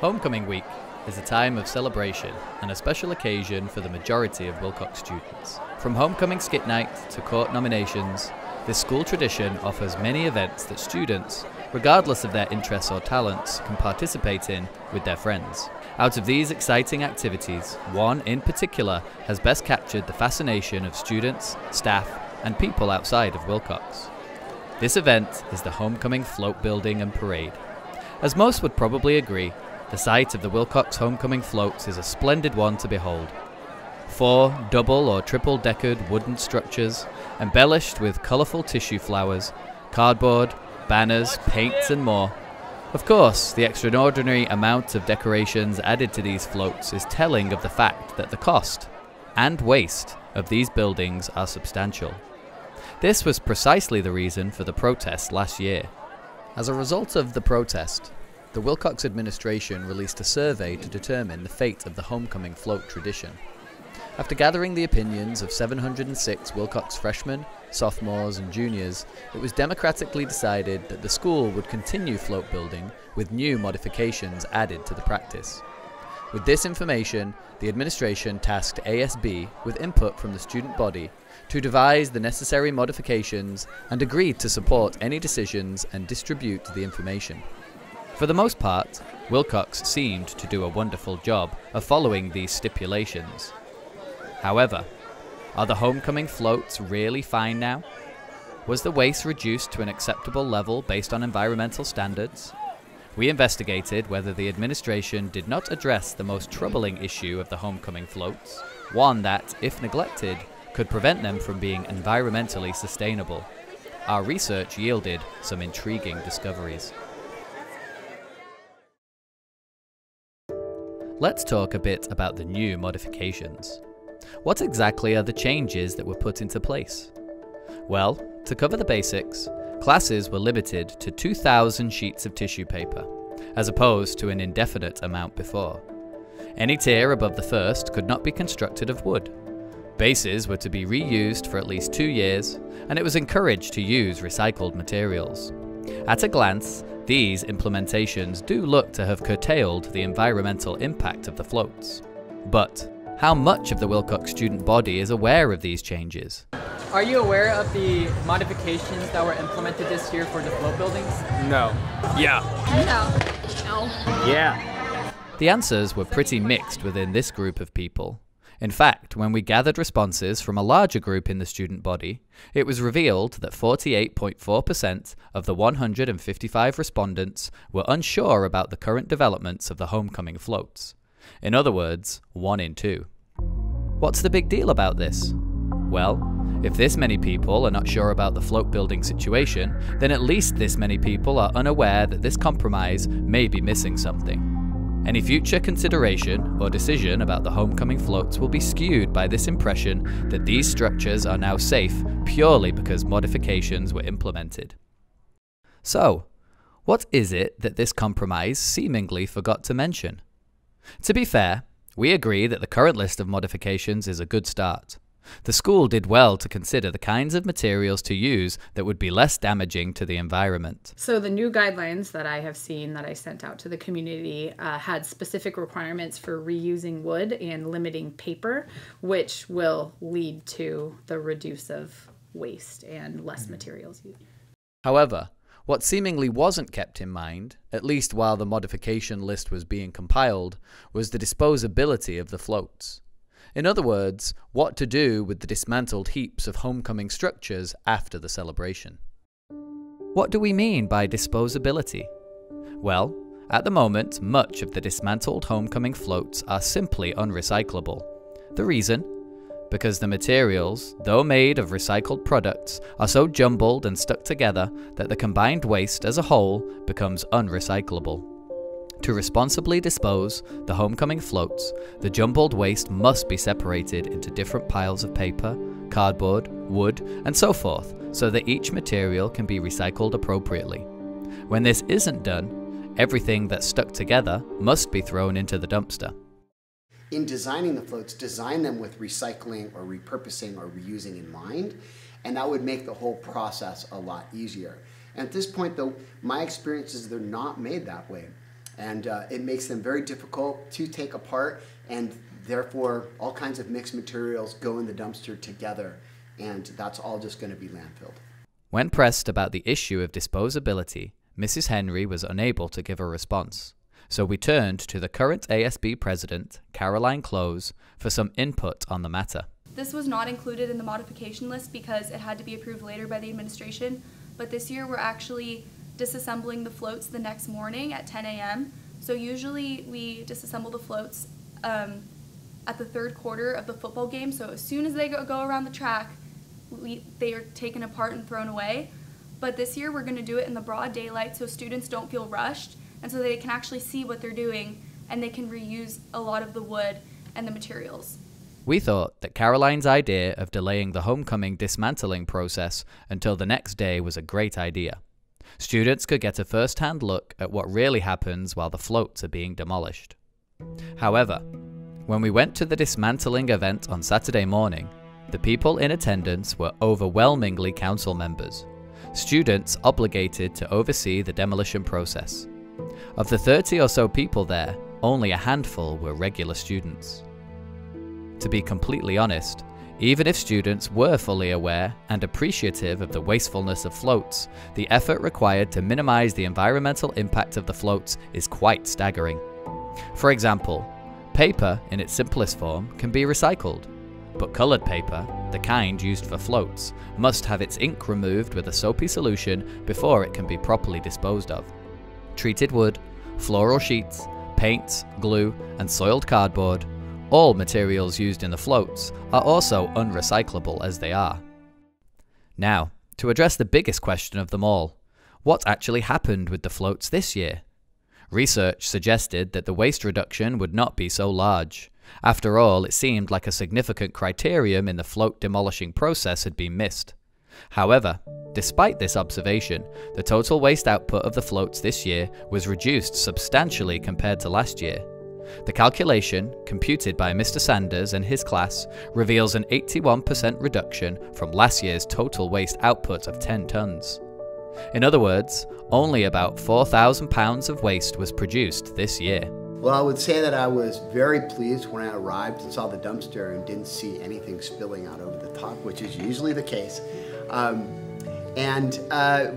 Homecoming week is a time of celebration and a special occasion for the majority of Wilcox students. From homecoming skit night to court nominations, this school tradition offers many events that students, regardless of their interests or talents, can participate in with their friends. Out of these exciting activities, one in particular has best captured the fascination of students, staff, and people outside of Wilcox. This event is the Homecoming Float Building and Parade. As most would probably agree, the sight of the Wilcox Homecoming floats is a splendid one to behold. 4 double or triple deckered wooden structures, embellished with colourful tissue flowers, cardboard, banners, paints and more. Of course, the extraordinary amount of decorations added to these floats is telling of the fact that the cost and waste of these buildings are substantial. This was precisely the reason for the protest last year. As a result of the protest, the Wilcox administration released a survey to determine the fate of the homecoming float tradition. After gathering the opinions of 706 Wilcox freshmen, sophomores and juniors, it was democratically decided that the school would continue float building with new modifications added to the practice. With this information, the administration tasked ASB with input from the student body to devise the necessary modifications and agreed to support any decisions and distribute the information. For the most part, Wilcox seemed to do a wonderful job of following these stipulations. However, are the homecoming floats really fine now? Was the waste reduced to an acceptable level based on environmental standards? We investigated whether the administration did not address the most troubling issue of the homecoming floats, one that, if neglected, could prevent them from being environmentally sustainable. Our research yielded some intriguing discoveries. Let's talk a bit about the new modifications. What exactly are the changes that were put into place? Well, to cover the basics, classes were limited to 2,000 sheets of tissue paper, as opposed to an indefinite amount before. Any tier above the first could not be constructed of wood. Bases were to be reused for at least 2 years, and it was encouraged to use recycled materials. At a glance, these implementations do look to have curtailed the environmental impact of the floats. But how much of the Wilcox student body is aware of these changes? Are you aware of the modifications that were implemented this year for the float buildings? No. Yeah. No. No. Yeah. The answers were pretty mixed within this group of people. In fact, when we gathered responses from a larger group in the student body, it was revealed that 48.4% of the 155 respondents were unsure about the current developments of the homecoming floats. In other words, 1 in 2. What's the big deal about this? Well, if this many people are not sure about the float building situation, then at least this many people are unaware that this compromise may be missing something. Any future consideration or decision about the homecoming floats will be skewed by this impression that these structures are now safe purely because modifications were implemented. So, what is it that this compromise seemingly forgot to mention? To be fair, we agree that the current list of modifications is a good start. The school did well to consider the kinds of materials to use that would be less damaging to the environment. So the new guidelines that I have seen that I sent out to the community had specific requirements for reusing wood and limiting paper, which will lead to the reduce of waste and less materials used. However, what seemingly wasn't kept in mind, at least while the modification list was being compiled, was the disposability of the floats. In other words, what to do with the dismantled heaps of homecoming structures after the celebration. What do we mean by disposability? Well, at the moment, much of the dismantled homecoming floats are simply unrecyclable. The reason? because the materials, though made of recycled products, are so jumbled and stuck together that the combined waste as a whole becomes unrecyclable. To responsibly dispose the homecoming floats, the jumbled waste must be separated into different piles of paper, cardboard, wood, and so forth, so that each material can be recycled appropriately. When this isn't done, everything that's stuck together must be thrown into the dumpster. In designing the floats, design them with recycling or repurposing or reusing in mind, and that would make the whole process a lot easier. And at this point though, my experience is they're not made that way. And it makes them very difficult to take apart, and therefore all kinds of mixed materials go in the dumpster together, and that's all just going to be landfilled. When pressed about the issue of disposability, Mrs. Henry was unable to give a response. So we turned to the current ASB president, Caroline Close, for some input on the matter. This was not included in the modification list because it had to be approved later by the administration, but this year we're actually disassembling the floats the next morning at 10 a.m. So usually we disassemble the floats at the third quarter of the football game, so as soon as they go around the track, they are taken apart and thrown away. But this year we're going to do it in the broad daylight so students don't feel rushed, and so they can actually see what they're doing and they can reuse a lot of the wood and the materials. We thought that Caroline's idea of delaying the homecoming dismantling process until the next day was a great idea. Students could get a first-hand look at what really happens while the floats are being demolished. However, when we went to the dismantling event on Saturday morning, the people in attendance were overwhelmingly council members, students obligated to oversee the demolition process. Of the 30 or so people there, only a handful were regular students. To be completely honest, even if students were fully aware and appreciative of the wastefulness of floats, the effort required to minimize the environmental impact of the floats is quite staggering. For example, paper in its simplest form can be recycled, but colored paper, the kind used for floats, must have its ink removed with a soapy solution before it can be properly disposed of. Treated wood, floral sheets, paints, glue, and soiled cardboard, all materials used in the floats, are also unrecyclable as they are. Now, to address the biggest question of them all, what actually happened with the floats this year? Research suggested that the waste reduction would not be so large. After all, it seemed like a significant criterion in the float demolishing process had been missed. However, despite this observation, the total waste output of the floats this year was reduced substantially compared to last year. The calculation, computed by Mr. Sanders and his class, reveals an 81% reduction from last year's total waste output of 10 tons. In other words, only about 4,000 pounds of waste was produced this year. Well, I would say that I was very pleased when I arrived and saw the dumpster and didn't see anything spilling out over the top, which is usually the case. And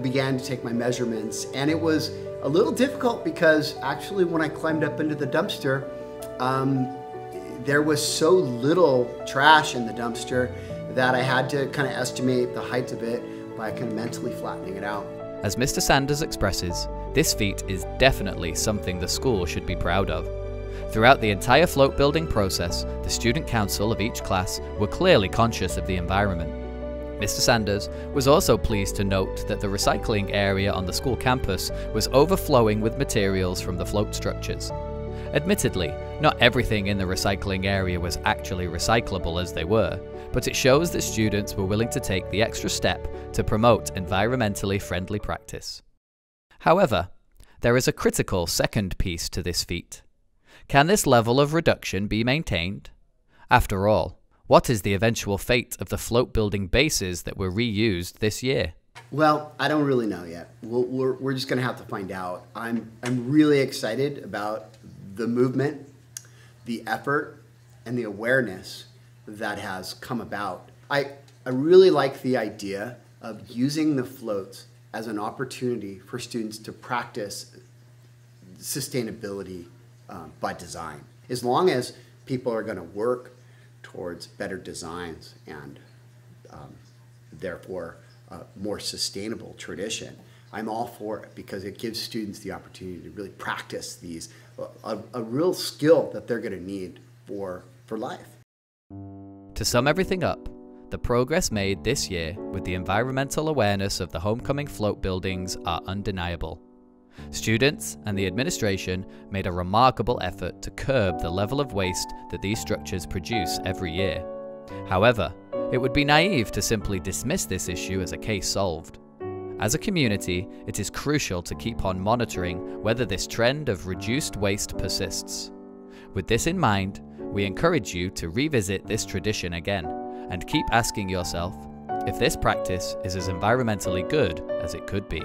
began to take my measurements, and it was a little difficult because actually when I climbed up into the dumpster, there was so little trash in the dumpster that I had to kind of estimate the height of it by kind of mentally flattening it out. As Mr. Sanders expresses, this feat is definitely something the school should be proud of. Throughout the entire float building process, the student council of each class were clearly conscious of the environment. Mr. Sanders was also pleased to note that the recycling area on the school campus was overflowing with materials from the float structures. Admittedly, not everything in the recycling area was actually recyclable as they were, but it shows that students were willing to take the extra step to promote environmentally friendly practice. However, there is a critical second piece to this feat. Can this level of reduction be maintained? After all, what is the eventual fate of the float building bases that were reused this year? Well, I don't really know yet. We're just going to have to find out. I'm really excited about the movement, the effort, and the awareness that has come about. I really like the idea of using the floats as an opportunity for students to practice sustainability by design. As long as people are going to work towards better designs and therefore more sustainable tradition, I'm all for it because it gives students the opportunity to really practice these, a real skill that they're going to need for life. To sum everything up, the progress made this year with the environmental awareness of the homecoming float buildings are undeniable. Students and the administration made a remarkable effort to curb the level of waste that these structures produce every year. However, it would be naive to simply dismiss this issue as a case solved. As a community, it is crucial to keep on monitoring whether this trend of reduced waste persists. With this in mind, we encourage you to revisit this tradition again and keep asking yourself if this practice is as environmentally good as it could be.